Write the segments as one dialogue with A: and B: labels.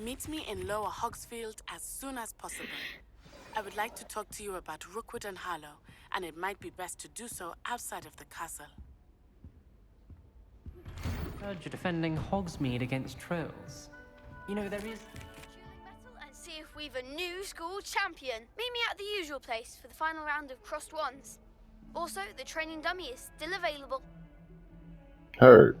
A: Meet me in Lower Hogsfield as soon as possible. I would like to talk to you about Rookwood and Harlow, and it might be best to do so outside of the castle.
B: Heard you're defending Hogsmeade against trolls. You know, there is...
C: Battle and see if we've a new school champion. Meet me at the usual place for the final round of crossed wands. Also, the training dummy is still available.
D: Heard.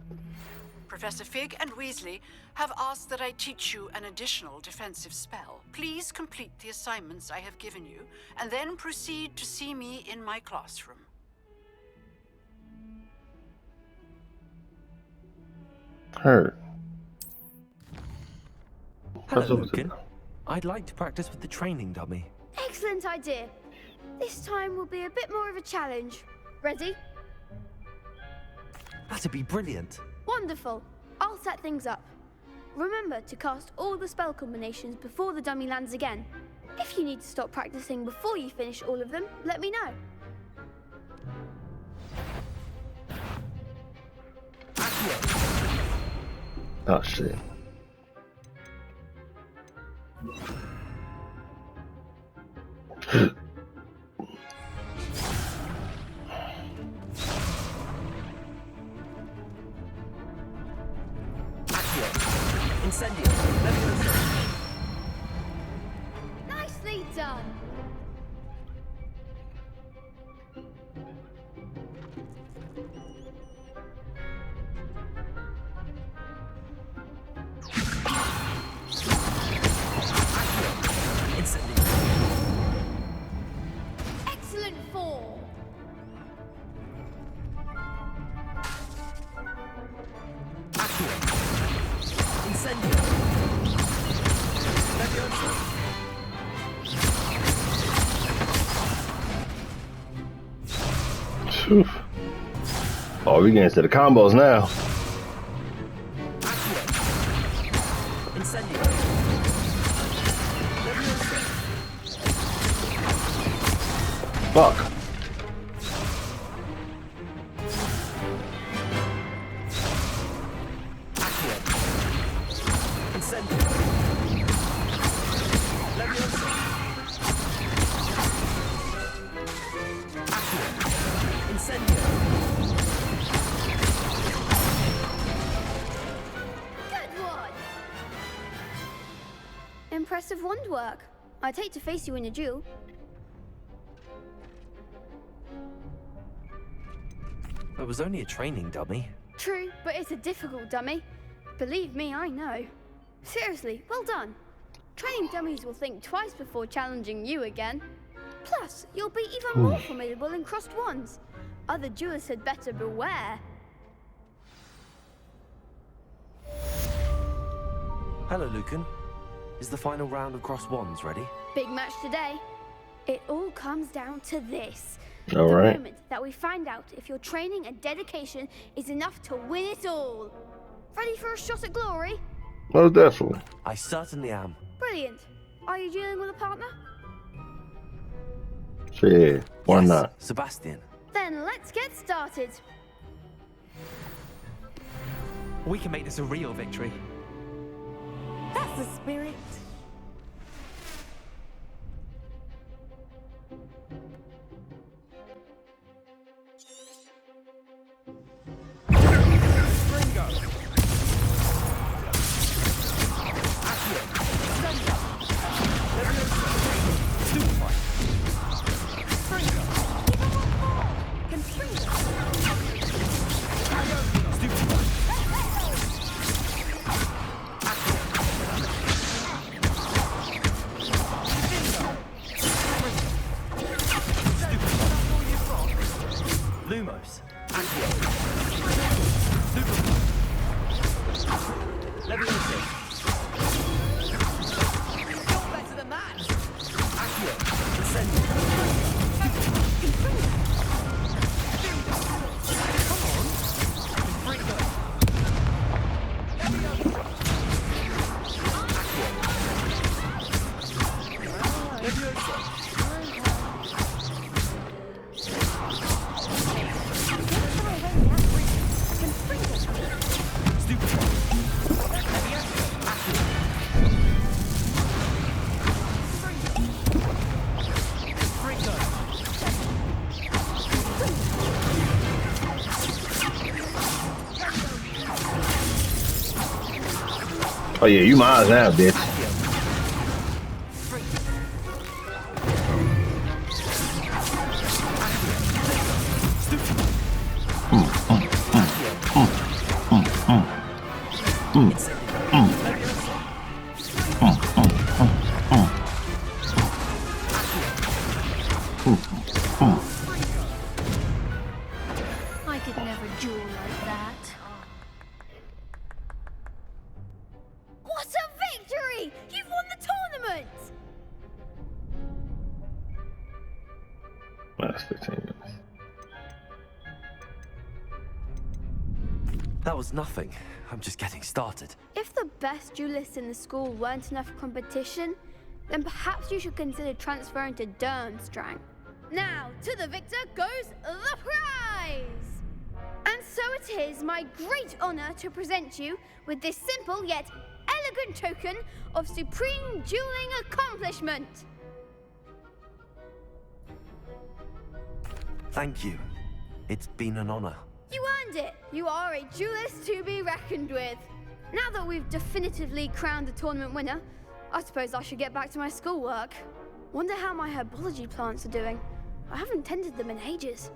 E: Professor Fig and Weasley have asked that I teach you an additional defensive spell. Please complete the assignments I have given you, and then proceed to see me in my classroom.
D: Heard.
F: Hello, Lucan. I'd like to practice with the training dummy.
C: Excellent idea. This time will be a bit more of a challenge. Ready?
F: That'd be brilliant.
C: Wonderful. I'll set things up. Remember to cast all the spell combinations before the dummy lands again. If you need to stop practicing before you finish all of them, let me know.
D: Oh shit.
F: Incendio.
C: Nicely done. Excellent form.
D: Phew. Oh, we getting to the combos now. Fuck.
C: Impressive wand work. I'd hate to face you in a duel.
F: It was only a training dummy.
C: True, but it's a difficult dummy. Believe me, I know. Seriously, well done. Training dummies will think twice before challenging you again. Plus, you'll be even more formidable in crossed wands. Other duelists had better beware.
F: Hello, Lucan. Is the final round of cross wands ready?
C: Big match today. It all comes down to this.
D: All
C: the
D: right.
C: moment that we find out if your training and dedication is enough to win it all. Ready for a shot at glory?
D: Oh, definitely.
F: I certainly am.
C: Brilliant. Are you dealing with a partner?
D: Shit. Why
F: Yes,
D: not?
F: Sebastian.
C: Then let's get started.
B: We can make this a real victory.
A: That's the spirit.
F: Lumos.
E: Better than that.
D: Oh yeah, you mine now, bitch.
G: I could never duel like that.
C: What a victory! You've won the tournament!
D: That's 15 minutes.
F: That was nothing. I'm just getting started.
C: If the best duelists in the school weren't enough competition, then perhaps you should consider transferring to Durmstrang. Now, to the victor goes the prize! And so it is my great honor to present you with this simple yet elegant token of supreme dueling accomplishment.
F: Thank you. It's been an honor.
C: You earned it! You are a duelist to be reckoned with. Now that we've definitively crowned the tournament winner, I suppose I should get back to my schoolwork. Wonder how my herbology plants are doing. I haven't tended them in ages.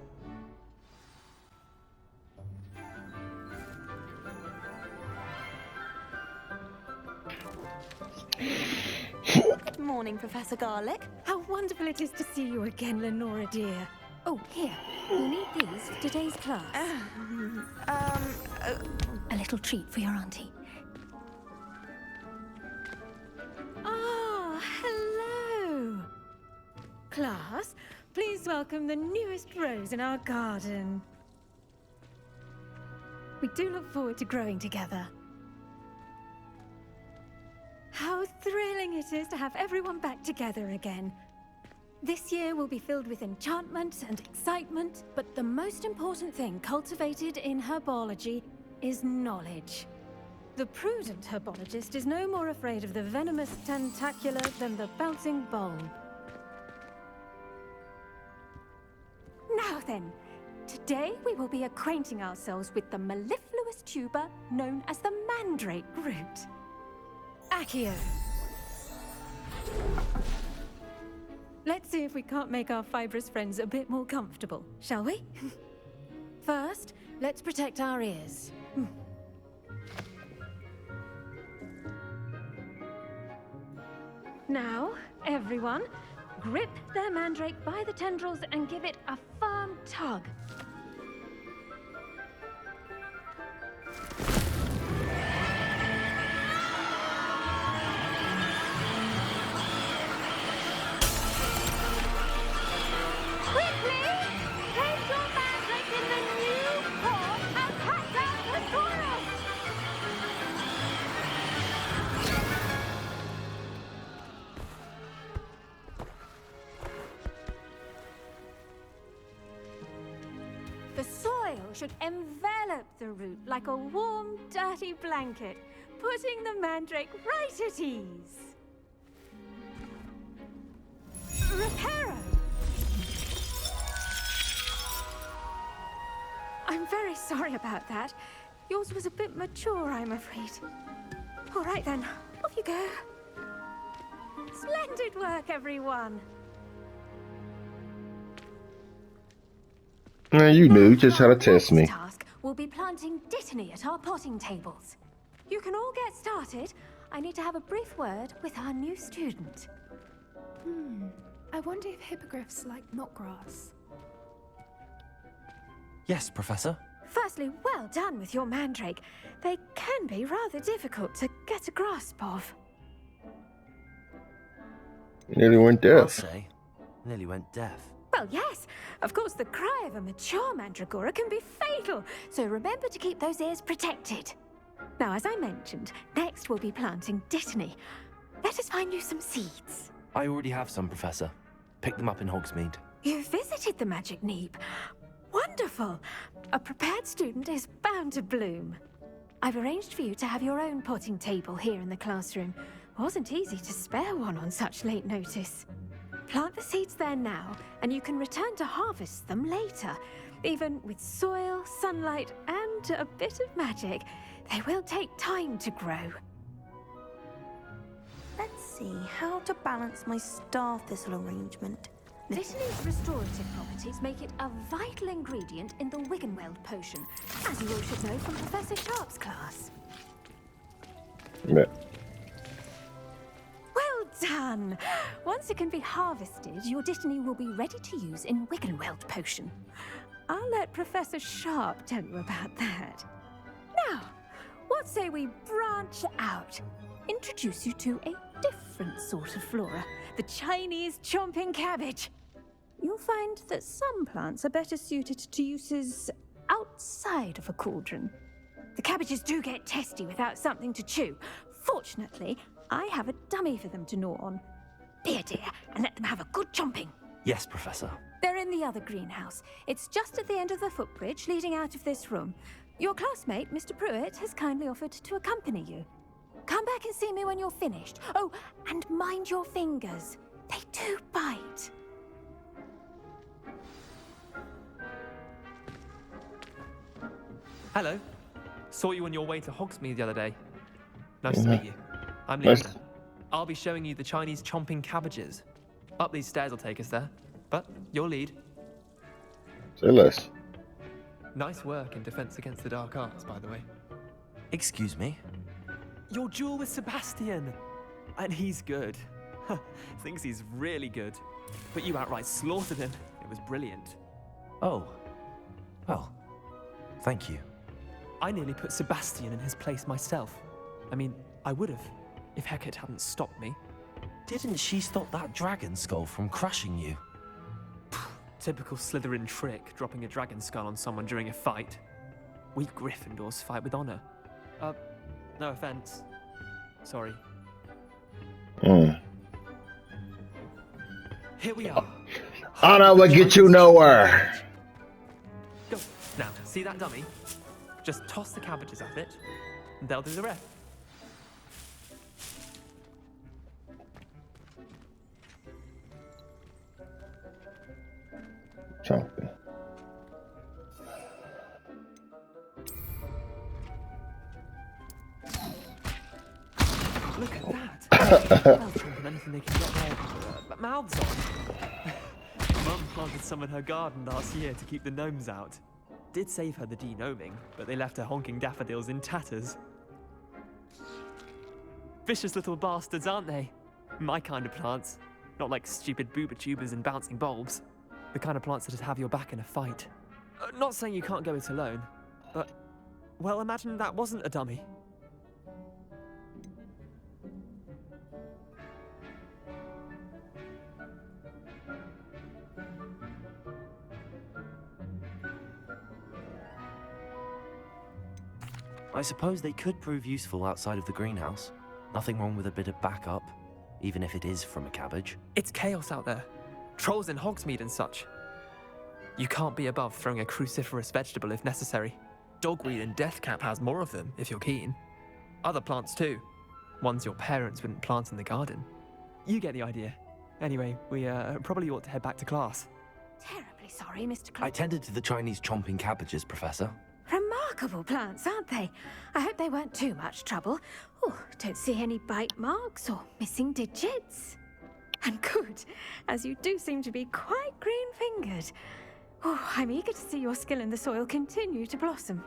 H: Good morning, Professor Garlick. How wonderful it is to see you again, Lenora dear. Oh, here. You need these for today's class. A little treat for your auntie.
G: Ah, hello. Class, please welcome the newest rose in our garden. We do look forward to growing together. How thrilling it is to have everyone back together again. This year will be filled with enchantment and excitement, but the most important thing cultivated in herbology is knowledge. The prudent herbologist is no more afraid of the venomous tentacula than the bouncing bulb. Now then, today we will be acquainting ourselves with the mellifluous tuber known as the mandrake root. Accio. Let's see if we can't make our fibrous friends a bit more comfortable, shall we? First, let's protect our ears. Now, everyone, grip their mandrake by the tendrils and give it a firm tug. Quickly! Place your mandrake in the new pot and cut down the soil! The soil should envelop the root like a warm, dirty blanket, putting the mandrake right at ease. Reparo! I'm very sorry about that. Yours was a bit mature, I'm afraid. All right then, off you go. Splendid work, everyone.
D: Man, you knew. You just try to test me.
G: Next task will be planting dittany at our potting tables. You can all get started. I need to have a brief word with our new student.
I: I wonder if hippogriffs like knotgrass.
F: Yes, Professor.
G: Firstly, well done with your mandrake. They can be rather difficult to get a grasp of.
D: You nearly went
F: I'll
D: deaf.
F: say. Nearly went deaf.
G: Well, yes. Of course, the cry of a mature mandragora can be fatal, so remember to keep those ears protected. Now, as I mentioned, next we'll be planting dittany. Let us find you some seeds.
F: I already have some, Professor. Picked them up in Hogsmeade.
G: You visited the Magic Neep. Wonderful! A prepared student is bound to bloom. I've arranged for you to have your own potting table here in the classroom. Wasn't easy to spare one on such late notice. Plant the seeds there now, and you can return to harvest them later. Even with soil, sunlight, and a bit of magic, they will take time to grow.
H: see. How to balance my star thistle arrangement.
G: Dittany's restorative properties make it a vital ingredient in the Wiggenweld potion, as you all should know from Professor Sharp's class.
D: Yeah.
G: Well done! Once it can be harvested, your Dittany will be ready to use in Wiggenweld potion. I'll let Professor Sharp tell you about that. Now, what say we branch out? Introduce you to a different sort of flora, the Chinese chomping cabbage. You'll find that some plants are better suited to uses outside of a cauldron. The cabbages do get testy without something to chew. Fortunately, I have a dummy for them to gnaw on. Here, dear, and let them have a good chomping.
F: Yes, Professor.
G: They're in the other greenhouse. It's just at the end of the footbridge leading out of this room. Your classmate, Mr. Pruitt, has kindly offered to accompany you. Come back and see me when you're finished. Oh, and mind your fingers. They do bite.
J: Hello. Saw you on your way to Hogsmeade the other day. Nice to
D: Yeah.
J: meet you. I'm
D: Nice.
J: Leon. I'll be showing you the Chinese chomping cabbages. Up these stairs will take us there. But your lead.
D: Say less.
J: Nice work in Defense Against the Dark Arts, by the way.
F: Excuse me?
J: Your duel with Sebastian. And he's good. Thinks he's really good. But you outright slaughtered him. It was brilliant.
F: Oh. Well, thank you.
J: I nearly put Sebastian in his place myself. I mean, I would have, if Hecate hadn't stopped me.
F: Didn't she stop that dragon skull from crushing you?
J: Typical Slytherin trick, dropping a dragon skull on someone during a fight. We Gryffindors fight with honor. No offense. Sorry. Here we are.
D: Honor will get you nowhere.
J: Go. Now, see that dummy? Just toss the cabbages at it, and they'll do the rest.
D: Chomping.
J: Look at that. They'll chomp on anything they can get their mouths on. Mum planted some in her garden last year to keep the gnomes out. Did save her the de-gnoming, but they left her honking daffodils in tatters. Vicious little bastards, aren't they? My kind of plants. Not like stupid booba tubers and bouncing bulbs. The kind of plants that'd have your back in a fight. Not saying you can't go it alone, but... well, imagine that wasn't a dummy.
F: I suppose they could prove useful outside of the greenhouse. Nothing wrong with a bit of backup, even if it is from a cabbage.
J: It's chaos out there. Trolls in Hogsmeade and such. You can't be above throwing a cruciferous vegetable if necessary. Dogweed and deathcap has more of them, if you're keen. Other plants too. Ones your parents wouldn't plant in the garden. You get the idea. Anyway, we probably ought to head back to class.
G: Terribly sorry, Mr.
F: I
G: Clark.
F: tended to the Chinese chomping cabbages, Professor.
G: Remarkable plants, aren't they? I hope they weren't too much trouble. Oh, don't see any bite marks or missing digits. And good, as you do seem to be quite green-fingered. Oh, I'm eager to see your skill in the soil continue to blossom.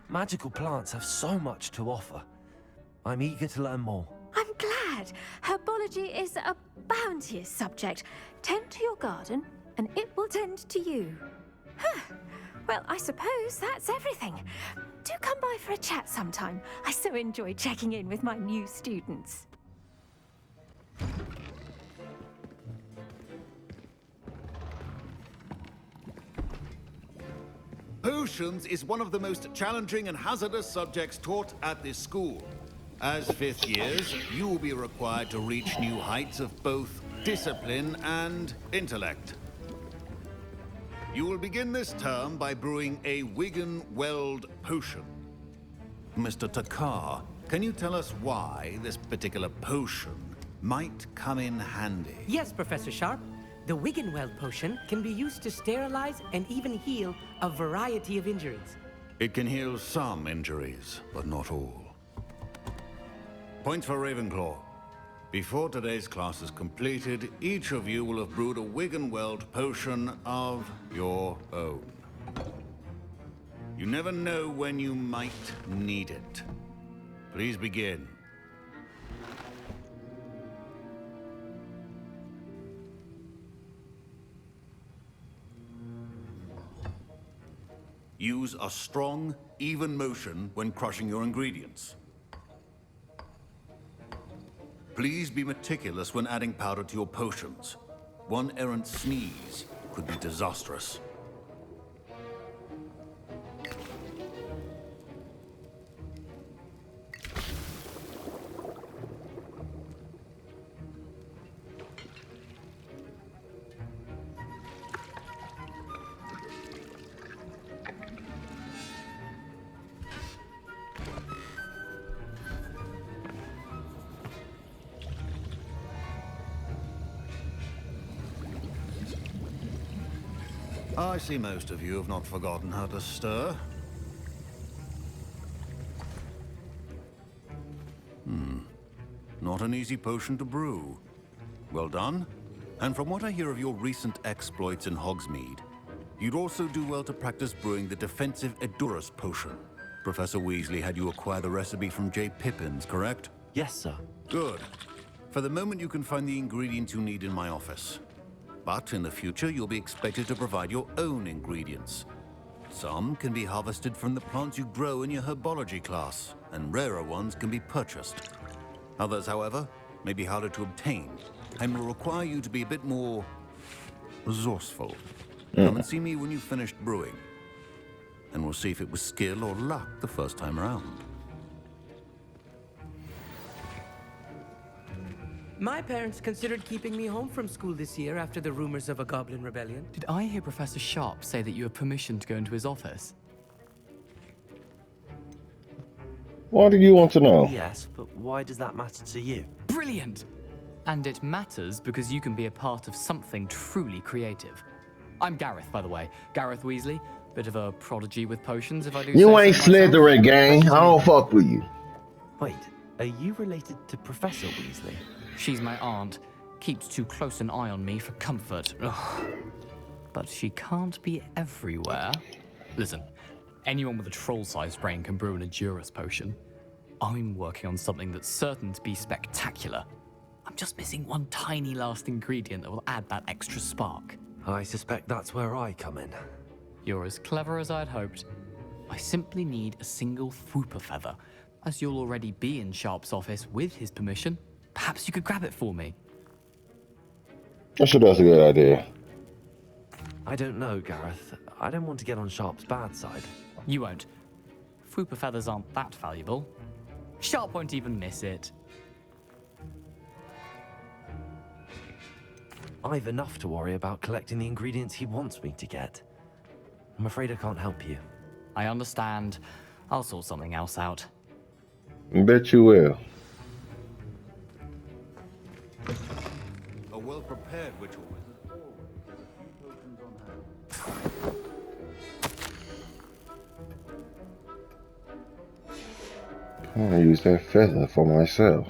F: Magical plants have so much to offer. I'm eager to learn more.
G: I'm glad. Herbology is a bounteous subject. Tend to your garden, and it will tend to you. Huh. Well, I suppose that's everything. Do come by for a chat sometime. I so enjoy checking in with my new students.
K: Potions is one of the most challenging and hazardous subjects taught at this school. As fifth years, you will be required to reach new heights of both discipline and intellect. You will begin this term by brewing a Wiggenweld potion. Mr. Takar, can you tell us why this particular potion might come in handy?
L: Yes, Professor Sharp. The Wiggenweld potion can be used to sterilize and even heal a variety of injuries.
K: It can heal some injuries, but not all. Points for Ravenclaw. Before today's class is completed, each of you will have brewed a Wiggenweld potion of your own. You never know when you might need it. Please begin. Use a strong, even motion when crushing your ingredients. Please be meticulous when adding powder to your potions. One errant sneeze could be disastrous. I see most of you have not forgotten how to stir. Not an easy potion to brew. Well done. And from what I hear of your recent exploits in Hogsmeade, you'd also do well to practice brewing the defensive Edurus potion. Professor Weasley had you acquire the recipe from J. Pippins, correct?
F: Yes, sir.
K: Good. For the moment, you can find the ingredients you need in my office. But in the future, you'll be expected to provide your own ingredients. Some can be harvested from the plants you grow in your herbology class, and rarer ones can be purchased. Others, however, may be harder to obtain, and will require you to be a bit more resourceful. Come and see me when you've finished brewing, and we'll see if it was skill or luck the first time around.
L: My parents considered keeping me home from school this year after the rumors of a goblin rebellion.
M: Did I hear Professor Sharp say that you have permission to go into his office?
D: What do you want to know?
F: Yes, but why does that matter to you?
M: Brilliant! And it matters because you can be a part of something truly creative. I'm Gareth, by the way. Gareth Weasley. Bit of a prodigy with potions, if I do say so
D: You ain't
M: myself.
D: Slytherin, gang. I don't fuck with you.
F: Wait, are you related to Professor Weasley?
M: She's my aunt. Keeps too close an eye on me for comfort. Ugh. But she can't be everywhere. Listen, anyone with a troll-sized brain can brew an Edurus potion. I'm working on something that's certain to be spectacular. I'm just missing one tiny last ingredient that will add that extra spark.
F: I suspect that's where I come in.
M: You're as clever as I'd hoped. I simply need a single Fwooper feather. As you'll already be in Sharp's office with his permission, perhaps you could grab it for me.
D: I'm sure that's a good idea.
F: I don't know, Gareth. I don't want to get on Sharp's bad side.
M: You won't. Fwooper feathers aren't that valuable. Sharp won't even miss it.
F: I've enough to worry about collecting the ingredients he wants me to get. I'm afraid I can't help you.
M: I understand. I'll sort something else out.
D: Bet you will.
K: A well-prepared ritual wizard always has a few potions on hand.
D: I'm gonna use that feather for myself.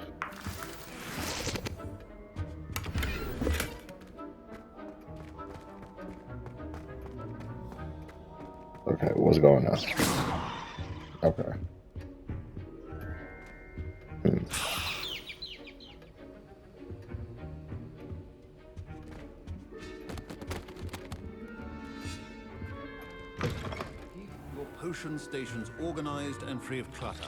D: Okay, what's going on? Okay.
K: Keep your potion stations organized and free of clutter.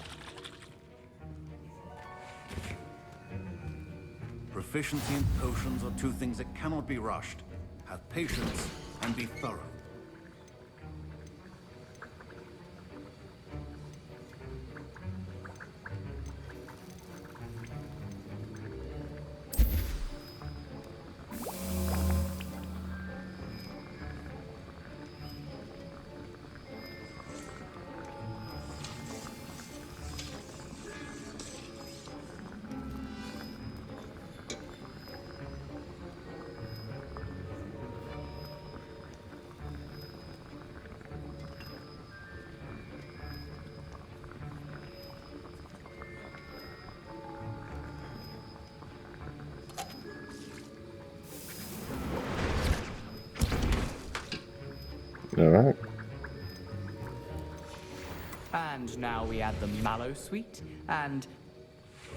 K: Proficiency in potions are two things that cannot be rushed. Have patience and be thorough.
D: All right.
M: And now we add the mallow sweet, and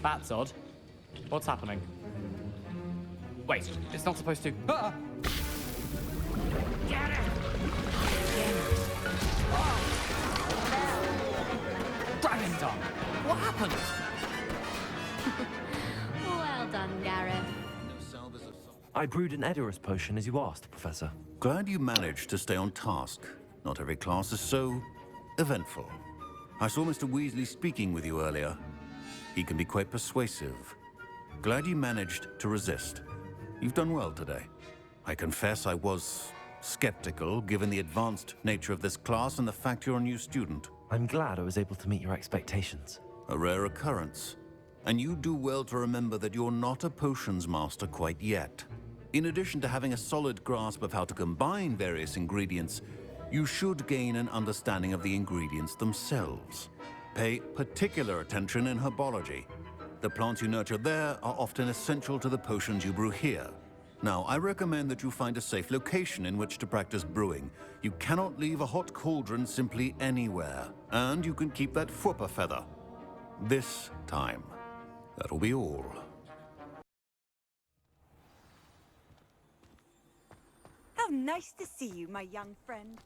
M: that's odd. What's happening? Wait, it's not supposed to. Ah! Get it! Dragon tongue! What happened?
N: Well done, Gareth.
F: I brewed an Edorus potion as you asked, Professor.
K: Glad you managed to stay on task. Not every class is so eventful. I saw Mr. Weasley speaking with you earlier. He can be quite persuasive. Glad you managed to resist. You've done well today. I confess I was skeptical, given the advanced nature of this class and the fact you're a new student.
F: I'm glad I was able to meet your expectations.
K: A rare occurrence. And you do well to remember that you're not a potions master quite yet. In addition to having a solid grasp of how to combine various ingredients, you should gain an understanding of the ingredients themselves. Pay particular attention in herbology. The plants you nurture there are often essential to the potions you brew here. Now, I recommend that you find a safe location in which to practice brewing. You cannot leave a hot cauldron simply anywhere. And you can keep that Fwooper feather. This time. That'll be all.
O: How nice to see you, my young friend.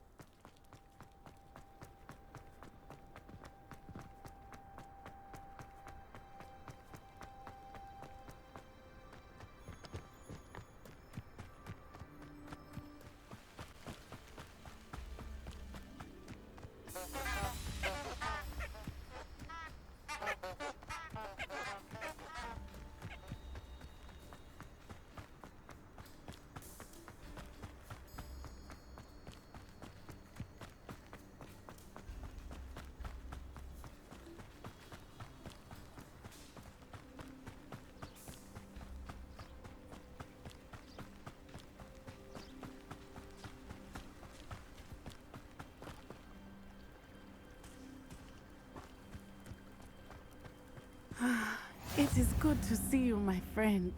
A: It is good to see you, my friend.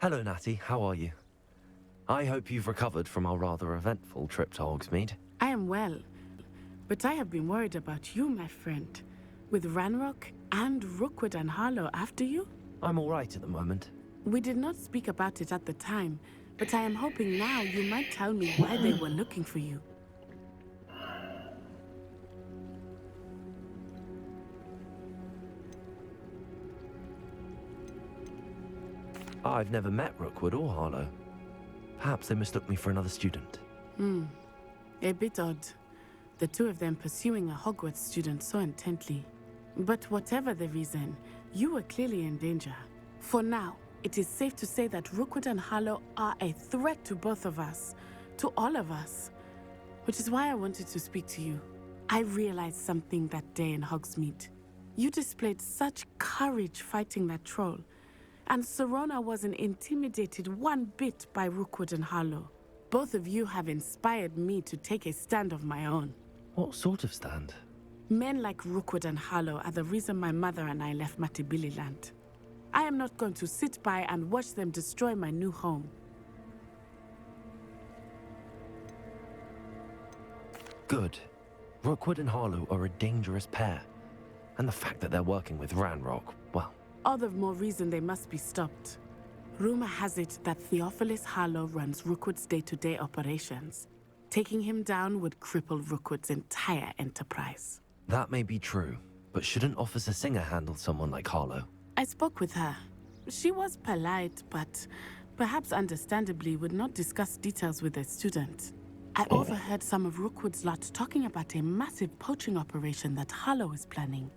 F: Hello, Natty. How are you? I hope you've recovered from our rather eventful trip to Hogsmeade.
A: I am well, but I have been worried about you, my friend. With Ranrock and Rookwood and Harlow after you?
F: I'm all right at the moment.
A: We did not speak about it at the time, but I am hoping now you might tell me why they were looking for you.
F: I've never met Rookwood or Harlow. Perhaps they mistook me for another student.
A: A bit odd. The two of them pursuing a Hogwarts student so intently. But whatever the reason, you were clearly in danger. For now, it is safe to say that Rookwood and Harlow are a threat to both of us. To all of us. Which is why I wanted to speak to you. I realized something that day in Hogsmeade. You displayed such courage fighting that troll. And Serona wasn't intimidated one bit by Rookwood and Harlow. Both of you have inspired me to take a stand of my own.
F: What sort of stand?
A: Men like Rookwood and Harlow are the reason my mother and I left Matabeleland. I am not going to sit by and watch them destroy my new home.
F: Good. Rookwood and Harlow are a dangerous pair. And the fact that they're working with Ranrock, well...
A: All the more reason they must be stopped. Rumor has it that Theophilus Harlow runs Rookwood's day-to-day operations. Taking him down would cripple Rookwood's entire enterprise.
F: That may be true, but shouldn't Officer Singer handle someone like Harlow?
A: I spoke with her. She was polite, but perhaps understandably would not discuss details with a student. I overheard some of Rookwood's lot talking about a massive poaching operation that Harlow is planning.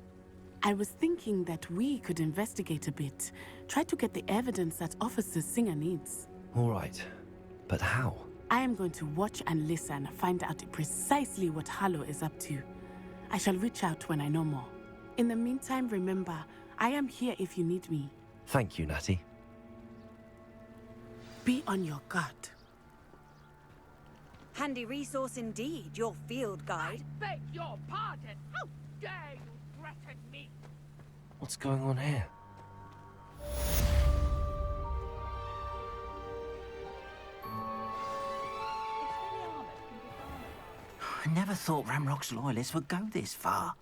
A: I was thinking that we could investigate a bit, try to get the evidence that Officer Singer needs.
F: All right, but how?
A: I am going to watch and listen, find out precisely what Harlow is up to. I shall reach out when I know more. In the meantime, remember, I am here if you need me.
F: Thank you, Natty.
A: Be on your guard.
O: Handy resource indeed, your field guide.
P: I beg your pardon. How dare you threaten me?
F: What's going on here?
O: It's very
Q: never thought Ramrock's loyalists would go this far.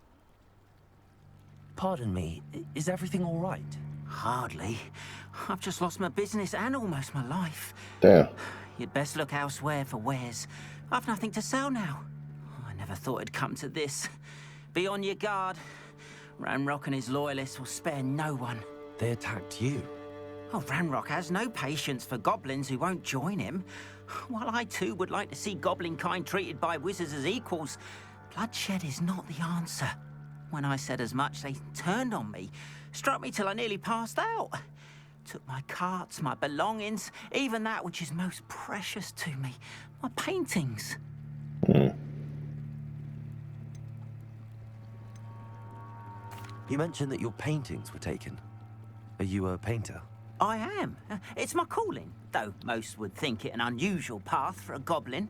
F: Pardon me, is everything all right?
Q: Hardly. I've just lost my business and almost my life.
D: Damn.
Q: You'd best look elsewhere for wares. I've nothing to sell now. I never thought it'd come to this. Be on your guard. Ramrock and his loyalists will spare no one.
F: They attacked you?
Q: Oh, Ramrock has no patience for goblins who won't join him. While I too would like to see goblin kind treated by wizards as equals, bloodshed is not the answer. When I said as much, they turned on me, struck me till I nearly passed out. Took my carts, my belongings, even that which is most precious to me, my paintings.
F: You mentioned that your paintings were taken. Are you a painter?
Q: I am. It's my calling, though most would think it an unusual path for a goblin.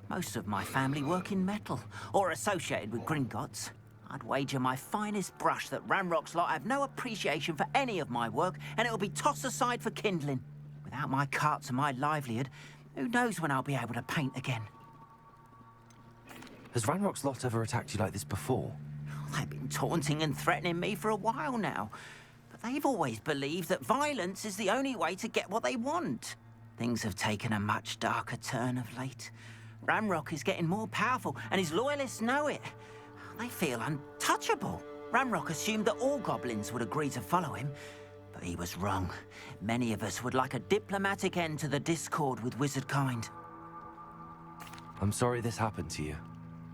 Q: Most of my family work in metal, or associated with Gringotts. I'd wager my finest brush that Ramrock's lot have no appreciation for any of my work, and it'll be tossed aside for kindling. Without my carts and my livelihood, who knows when I'll be able to paint again?
F: Has Ramrock's lot ever attacked you like this before?
Q: They've been taunting and threatening me for a while now. But they've always believed that violence is the only way to get what they want. Things have taken a much darker turn of late. Ramrock is getting more powerful, and his loyalists know it. They feel untouchable. Ramrock assumed that all goblins would agree to follow him, but he was wrong. Many of us would like a diplomatic end to the discord with wizard kind.
F: I'm sorry this happened to you.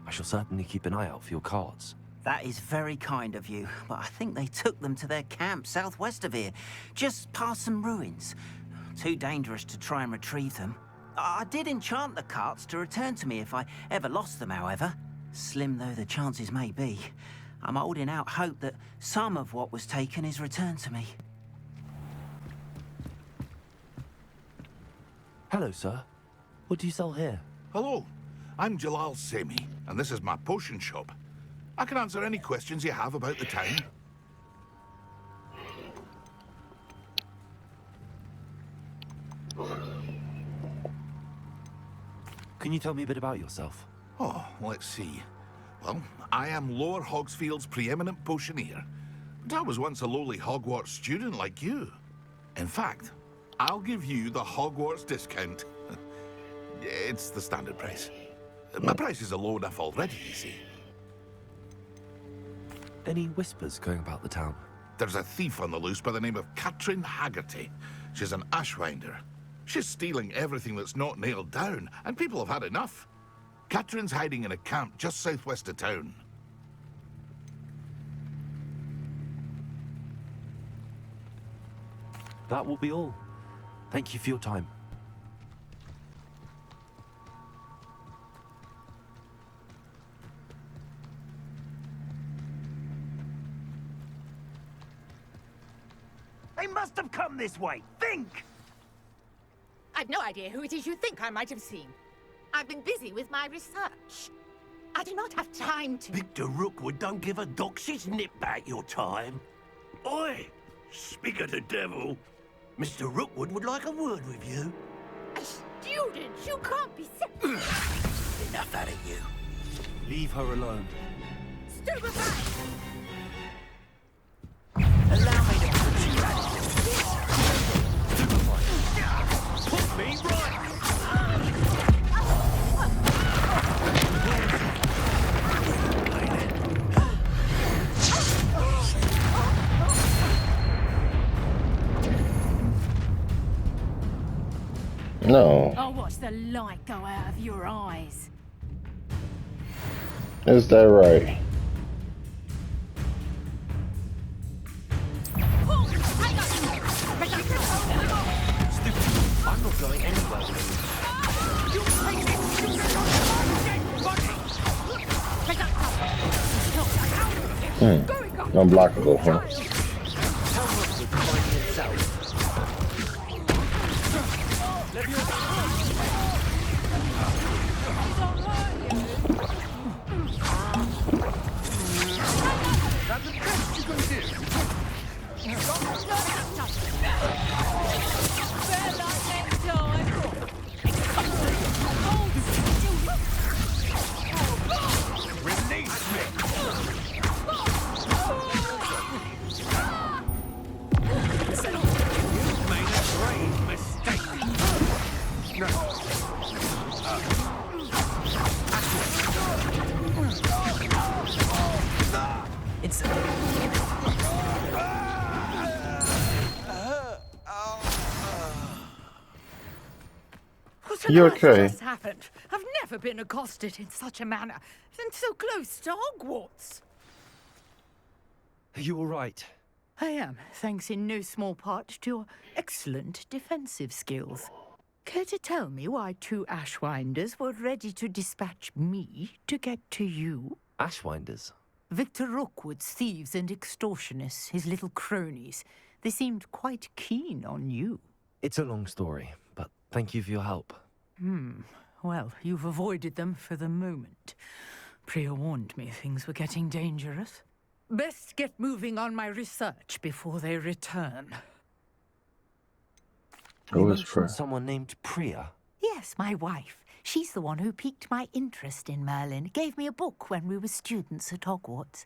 F: I shall certainly keep an eye out for your cards.
Q: That is very kind of you, but I think they took them to their camp southwest of here, just past some ruins. Too dangerous to try and retrieve them. I did enchant the carts to return to me if I ever lost them, however. Slim though the chances may be, I'm holding out hope that some of what was taken is returned to me.
F: Hello, sir. What do you sell here?
R: Hello, I'm Jalal Semi, and this is my potion shop. I can answer any questions you have about the town.
F: Can you tell me a bit about yourself?
R: Oh, let's see. Well, I am Lower Hogsfield's preeminent potioneer, but I was once a lowly Hogwarts student like you. In fact, I'll give you the Hogwarts discount. It's the standard price. My prices are low enough already, you see.
F: Any whispers going about the town?
R: There's a thief on the loose by the name of Katrin Haggerty. She's an ashwinder. She's stealing everything that's not nailed down, and people have had enough. Katrin's hiding in a camp just southwest of town.
F: That will be all. Thank you for your time.
P: They must have come this way. Think!
S: I've no idea who it is you think I might have seen. I've been busy with my research. I do not have time to...
T: Victor Rookwood don't give a doxy's nip back your time. Oi! Speak of the devil. Mr. Rookwood would like a word with you.
S: A student? You can't be...
T: Enough out of you. Leave her alone.
S: Stupefy!
T: Allow me to put you out. Put me right!
D: No.
U: I'll watch the light go out of your eyes.
D: Is that right?
T: I'm not going anywhere
D: Unblockable, huh?
P: That's the best you can do.
J: It's...
P: What on
D: You
P: earth
D: okay?
P: just happened? I've never been accosted in such a manner, and so close to Hogwarts.
F: Are you all right?
P: I am, thanks in no small part to your excellent defensive skills. Care to tell me why two Ashwinders were ready to dispatch me to get to you?
F: Ashwinders?
P: Victor Rookwood's thieves and extortionists, his little cronies. They seemed quite keen on you.
F: It's a long story, but thank you for your help.
P: Well, you've avoided them for the moment. Priya warned me things were getting dangerous. Best get moving on my research before they return.
F: You mentioned someone named Priya.
P: Yes, my wife. She's the one who piqued my interest in Merlin. Gave me a book when we were students at Hogwarts.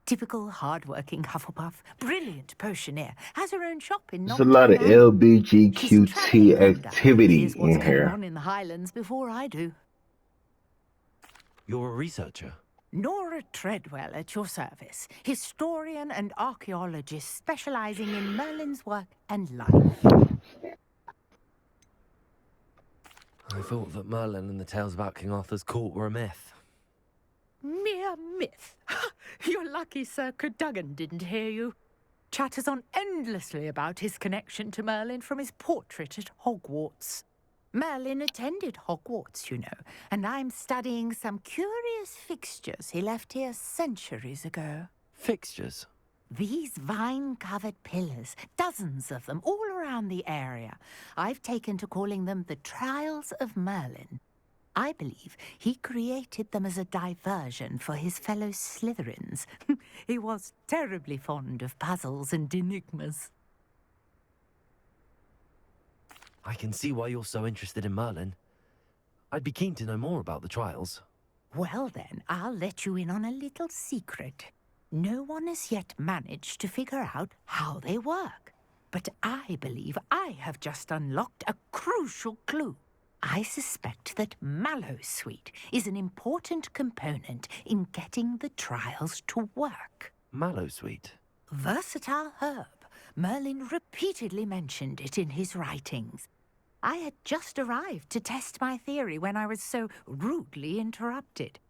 P: Typical hard-working Hufflepuff, brilliant potioneer, has her own shop in
D: There's a lot of LBGQT activity
P: Here's what's
D: in
P: going
D: here.
P: on in the Highlands before I do.
F: You're a researcher?
P: Nora Treadwell at your service, historian and archaeologist specializing in Merlin's work and life.
F: I thought that Merlin and the tales about King Arthur's court were a myth.
P: Mere myth. You're lucky Sir Cadogan didn't hear you. Chatters on endlessly about his connection to Merlin from his portrait at Hogwarts. Merlin attended Hogwarts, you know, and I'm studying some curious fixtures he left here centuries ago.
F: Fixtures?
P: These vine-covered pillars, dozens of them, all around the area. I've taken to calling them the Trials of Merlin. I believe he created them as a diversion for his fellow Slytherins. He was terribly fond of puzzles and enigmas.
F: I can see why you're so interested in Merlin. I'd be keen to know more about the trials.
P: Well then, I'll let you in on a little secret. No one has yet managed to figure out how they work. But I believe I have just unlocked a crucial clue. I suspect that Mallowsweet is an important component in getting the trials to work.
F: Mallowsweet?
P: Versatile herb. Merlin repeatedly mentioned it in his writings. I had just arrived to test my theory when I was so rudely interrupted.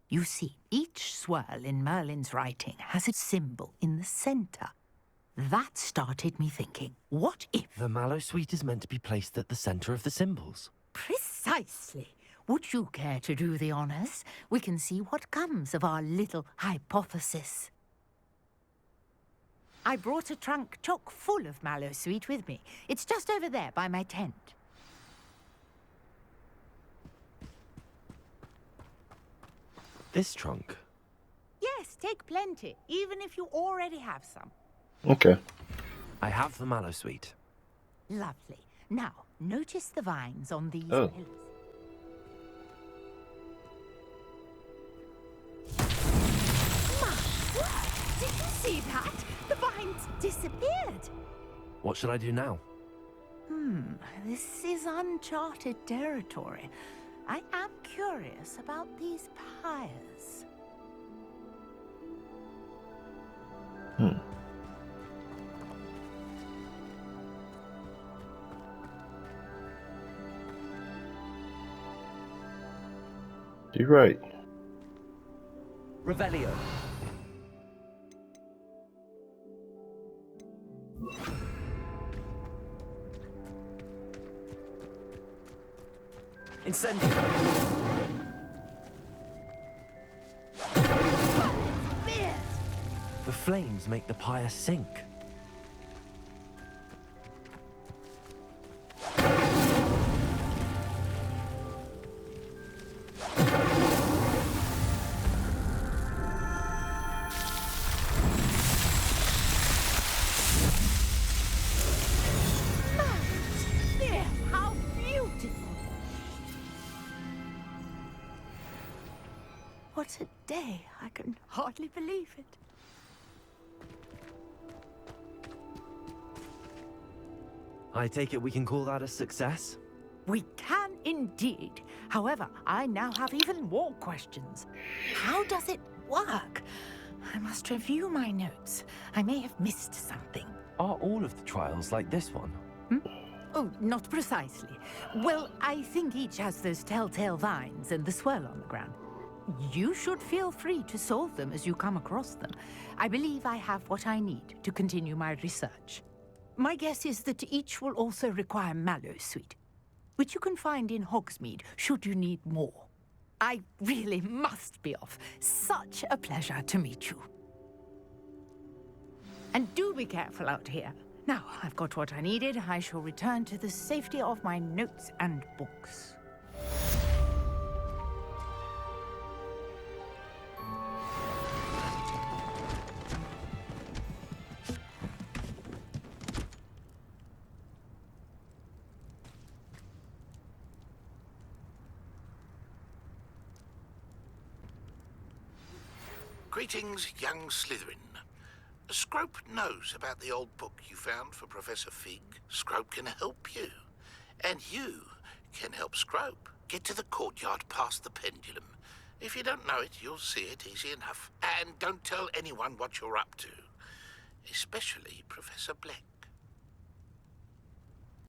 P: You see, each swirl in Merlin's writing has a symbol in the center. That started me thinking, what if...
F: The Mallowsweet is meant to be placed at the center of the symbols.
P: Precisely. Would you care to do the honors? We can see what comes of our little hypothesis. I brought a trunk chock full of Mallowsweet with me. It's just over there by my tent.
F: This trunk?
P: Yes, take plenty, even if you already have some.
D: Okay.
F: I have the Mallowsweet.
P: Lovely. Now, notice the vines on these
D: Oh.
P: pillars. My word! Did you see that? The vines disappeared.
F: What should I do now?
P: This is uncharted territory. I am curious about these pyres.
D: You're right.
F: Revelio. Incendio. The flames make the pyre sink.
P: How beautiful! What a day! I can hardly believe it.
F: I take it we can call that a success?
P: We can indeed. However, I now have even more questions. How does it work? I must review my notes. I may have missed something.
F: Are all of the trials like this one?
P: Oh, not precisely. Well, I think each has those telltale vines and the swirl on the ground. You should feel free to solve them as you come across them. I believe I have what I need to continue my research. My guess is that each will also require Mallowsweet, which you can find in Hogsmeade should you need more. I really must be off. Such a pleasure to meet you. And do be careful out here. Now, I've got what I needed. I shall return to the safety of my notes and books.
R: Greetings, young Slytherin. Scrope knows about the old book you found for Professor Fig. Scrope can help you. And you can help Scrope. Get to the courtyard past the pendulum. If you don't know it, you'll see it easy enough. And don't tell anyone what you're up to. Especially Professor Black.